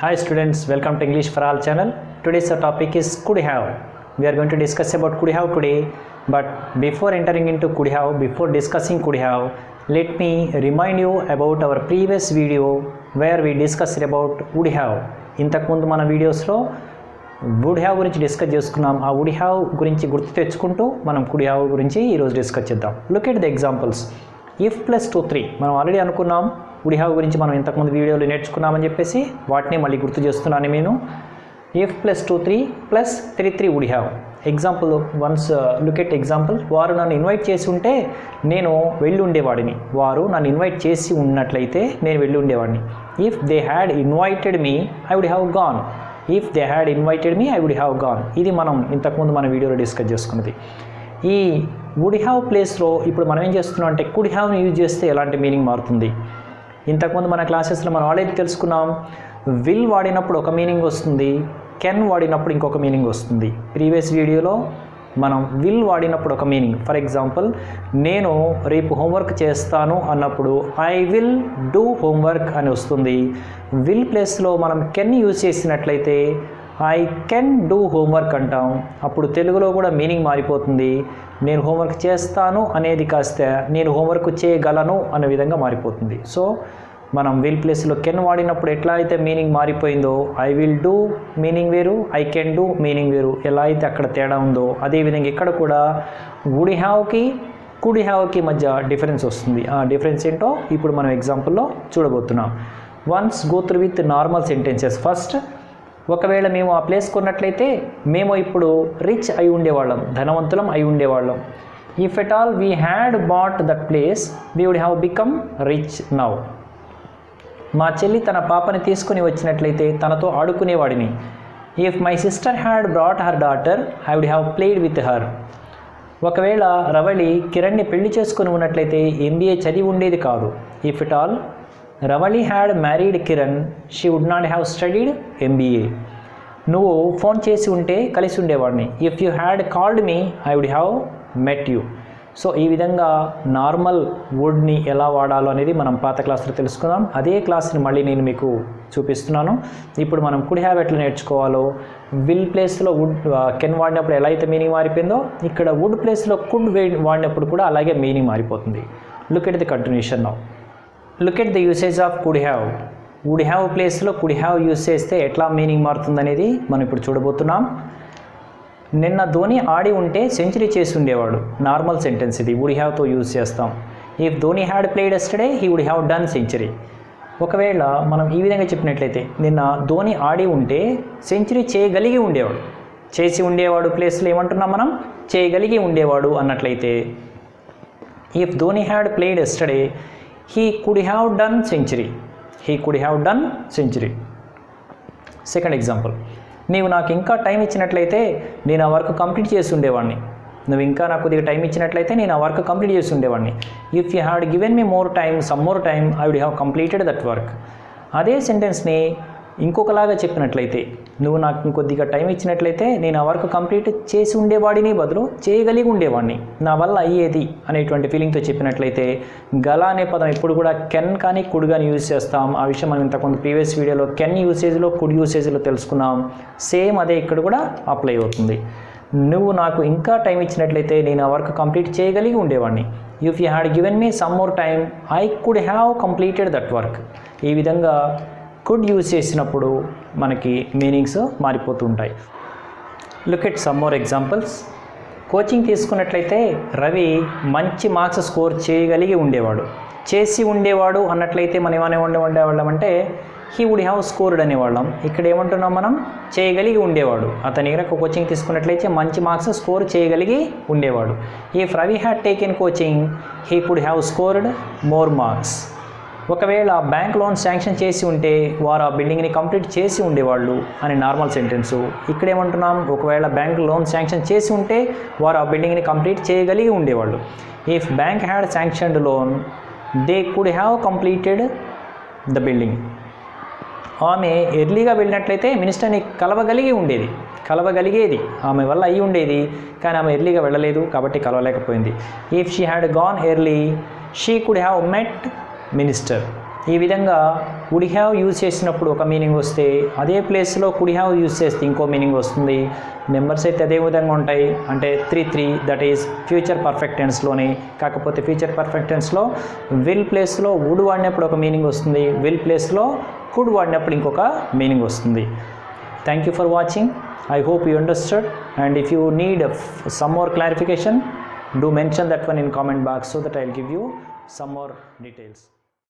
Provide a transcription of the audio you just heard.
Hi students, welcome to English for All channel. Today's topic is could have. We are going to discuss about could have today, but before entering into could have, before discussing could have, let me remind you about our previous video where we discussed about would have. ఇంతకు ముందు మన వీడియోస్లో would have గురించి discuss చేసుకున్నాం. ఆ would have గురించి గుర్తు తెచ్చుకుంటూ మనం కుడ్ హ్యావ్ గురించి ఈరోజు డిస్కస్ చేద్దాం. Look at the examples. If plus 2 3 మనం ఆల్రెడీ అనుకున్నాం. వుడ్ హ్యావ్ గురించి మనం ఇంతకుముందు వీడియోలో నేర్చుకున్నామని చెప్పేసి వాటిని మళ్ళీ గుర్తు చేస్తున్నాను నేను. If plus 2 3 plus 3 3 would have. Example once look at example. వారు నన్ను ఇన్వైట్ చేసి ఉంటే నేను వెళ్ళి ఉండేవాడిని. వారు నన్ను ఇన్వైట్ చేసి ఉన్నట్లయితే నేను వెళ్ళి ఉండేవాడిని. If they had invited me I would have gone. If they had invited me I would have gone. ఇది మనం ఇంతకుముందు మన వీడియోలో డిస్కస్ చేసుకున్నది. ఈ వుడ్ హ్యావ్ ప్లేస్లో ఇప్పుడు మనం ఏం చేస్తున్నాం అంటే కుడ్ హ్యావ్ని యూజ్ చేస్తే ఎలాంటి మీనింగ్ మారుతుంది. ఇంతకుముందు మన క్లాసెస్లో మనం ఆల్రెడీ తెలుసుకున్నాం. విల్ వాడినప్పుడు ఒక మీనింగ్ వస్తుంది, కెన్ వాడినప్పుడు ఇంకొక మీనింగ్ వస్తుంది. ప్రీవియస్ వీడియోలో మనం విల్ వాడినప్పుడు ఒక మీనింగ్. ఫర్ ఎగ్జాంపుల్, నేను రేపు హోంవర్క్ చేస్తాను అన్నప్పుడు ఐ విల్ డూ హోంవర్క్ అని వస్తుంది. విల్ ప్లేస్లో మనం కెన్ యూజ్ చేసినట్లయితే ఐ కెన్ డూ హోంవర్క్ అంటాం. అప్పుడు తెలుగులో కూడా మీనింగ్ మారిపోతుంది. నేను హోంవర్క్ చేస్తాను అనేది కాస్త నేను హోంవర్క్ చేయగలను అనే విధంగా మారిపోతుంది. సో మనం విల్ ప్లేస్లో కెన్ వాడినప్పుడు ఎట్లా అయితే మీనింగ్ మారిపోయిందో ఐ విల్ డూ మీనింగ్ వేరు, ఐ కెన్ డూ మీనింగ్ వేరు. ఎలా అయితే అక్కడ తేడా ఉందో అదేవిధంగా ఇక్కడ కూడా వుడ్ హ్యావ్కి కుడ్ హ్యావ్కి మధ్య డిఫరెన్స్ వస్తుంది. ఆ డిఫరెన్స్ ఏంటో ఇప్పుడు మనం ఎగ్జాంపుల్లో చూడబోతున్నాం. Once go through with normal sentences. First, ఒకవేళ మేము ఆ ప్లేస్ కొన్నట్లయితే మేము ఇప్పుడు రిచ్ అయి ఉండేవాళ్ళం, ధనవంతులం అయి ఉండేవాళ్ళం. If at all we had bought that place we would have become rich now. మా చెల్లి తన పాపని తీసుకుని వచ్చినట్లయితే తనతో ఆడుకునేవాడిని. If my sister had brought her daughter I would have played with her. ఒకవేళ రవళి కిరణ్ని పెళ్లి చేసుకుని ఉన్నట్లయితే ఎంబీఏ చదివి ఉండేది కాదు. If at all Ravali had married Kiran she would not have studied MBA. నువ్వు ఫోన్ చేసి ఉంటే కలిసి ఉండేవాడిని. If you had called me I would have met you. So ఈ విధంగా నార్మల్ వుడ్ని ఎలా వాడాలో అనేది మనం పాత క్లాసులో తెలుసుకుందాం. అదే క్లాస్ని మళ్ళీ నేను మీకు చూపిస్తున్నాను. ఇప్పుడు మనం కుడ్ హ్యావ్ ఎట్లా నేర్చుకోవాలో, విల్ ప్లేస్లో వుడ్ కెన్ వాడినప్పుడు ఎలా అయితే మీనింగ్ మారిపోయిందో ఇక్కడ వుడ్ ప్లేస్లో కుడ్ వాడినప్పుడు కూడా అలాగే మీనింగ్ మారిపోతుంది. Look at the continuation now. Look at the usage of could have. Would have ప్లేస్లో కుడ్ హ్యావ్ యూజ్ చేస్తే ఎట్లా మీనింగ్ మారుతుంది అనేది మనం ఇప్పుడు చూడబోతున్నాం. నిన్న ధోని ఆడి ఉంటే సెంచరీ చేసి ఉండేవాడు. నార్మల్ సెంటెన్స్ ఇది, వుడ్ హ్యావ్తో యూజ్ చేస్తాం. If Dhoni had played yesterday he would have done century. ఒకవేళ మనం ఈ విధంగా చెప్పినట్లయితే నిన్న ధోని ఆడి ఉంటే సెంచరీ చేయగలిగి ఉండేవాడు. చేసి ఉండేవాడు ప్లేస్లో ఏమంటున్నాం మనం, చేయగలిగి ఉండేవాడు అన్నట్లయితే if Dhoni had played yesterday he could have done century. He could have done century. Second example. నీవు నాకు ఇంకా టైం ఇచ్చినట్లయితే నేను ఆ వర్క్ కంప్లీట్ చేసి ఉండేవాడిని. నువ్వు ఇంకా నాకు కొద్దిగా టైం ఇచ్చినట్లయితే నేను ఆ వర్క్ కంప్లీట్ చేసి ఉండేవాడిని. If you had given me more time, some more time I would have completed that work. అదే సెంటెన్స్ని ఇంకొకలాగా చెప్పినట్లయితే, నువ్వు నాకు కొద్దిగా టైం ఇచ్చినట్లయితే నేను ఆ వర్క్ కంప్లీట్ చేసి ఉండేవాడిని బదులు చేయగలిగి ఉండేవాడిని, నా వల్ల అయ్యేది అనేటువంటి ఫీలింగ్తో చెప్పినట్లయితే గల అనే పదం ఎప్పుడు కూడా కెన్ కానీ కుడ్ కానీ యూజ్ చేస్తాం. ఆ విషయం మనం ఇంతకుముందు ప్రీవియస్ వీడియోలో కెన్ యూసేజ్లో కుడ్ యూసేజ్లో తెలుసుకున్నాం. సేమ్ అదే ఇక్కడ కూడా అప్లై అవుతుంది. నువ్వు నాకు ఇంకా టైం ఇచ్చినట్లయితే నేను ఆ వర్క్ కంప్లీట్ చేయగలిగి ఉండేవాడిని. If you had given me some more time I could have completed that work. ఈ విధంగా కుడ్ యూజ్ చేసినప్పుడు మనకి మీనింగ్స్ మారిపోతూ ఉంటాయి. Look at some more examples. Coaching తీసుకున్నట్లయితే రవి మంచి మార్క్స్ స్కోర్ చేయగలిగి ఉండేవాడు. చేసి ఉండేవాడు అన్నట్లయితే మనం ఏమని ఉండేవాళ్ళం అంటే హీ వుడ్ హ్యావ్ స్కోర్డ్ అనేవాళ్ళం. ఇక్కడ ఏమంటున్నాం మనం, చేయగలిగి ఉండేవాడు. అతని దగ్గర కోచింగ్ తీసుకున్నట్లయితే మంచి మార్క్స్ స్కోర్ చేయగలిగి ఉండేవాడు. If Ravi had taken coaching he could have scored more marks. ఒకవేళ బ్యాంక్ లోన్ శాంక్షన్ చేసి ఉంటే వారు ఆ బిల్డింగ్ని కంప్లీట్ చేసి ఉండేవాళ్ళు అని నార్మల్ సెంటెన్సు. ఇక్కడ ఏమంటున్నాం, ఒకవేళ బ్యాంక్ లోన్ శాంక్షన్ చేసి ఉంటే వారు ఆ బిల్డింగ్ని కంప్లీట్ చేయగలిగి ఉండేవాళ్ళు. If bank had sanctioned loan they could have completed the building. ఆమె ఎర్లీగా వెళ్ళినట్లయితే మినిస్టర్ని కలవగలిగేది, ఆమె వల్ల అయ్యి ఉండేది, కానీ ఆమె ఎర్లీగా వెళ్ళలేదు కాబట్టి కలవలేకపోయింది. If she had gone early she could have met minister. ఈ విధంగా వుడ్ హ్యావ్ యూజ్ చేసినప్పుడు ఒక మీనింగ్ వస్తే అదే ప్లేస్లో కుడ్ హ్యావ్ యూజ్ చేస్తే ఇంకో మీనింగ్ వస్తుంది. నెంబర్స్ అయితే అదే విధంగా ఉంటాయి. అంటే 3 దట్ ఈస్ ఫ్యూచర్ పర్ఫెక్ట్ టెన్స్లోని. కాకపోతే ఫ్యూచర్ పర్ఫెక్ట్ టెన్స్లో విల్ ప్లేస్లో వుడ్ వాడినప్పుడు ఒక మీనింగ్ వస్తుంది, విల్ ప్లేస్లో కుడ్ వాడినప్పుడు ఇంకొక మీనింగ్ వస్తుంది. Thank you for watching. I hope you understood, and if you need some more clarification, do mention that one in comment box so that I'll give you some more details.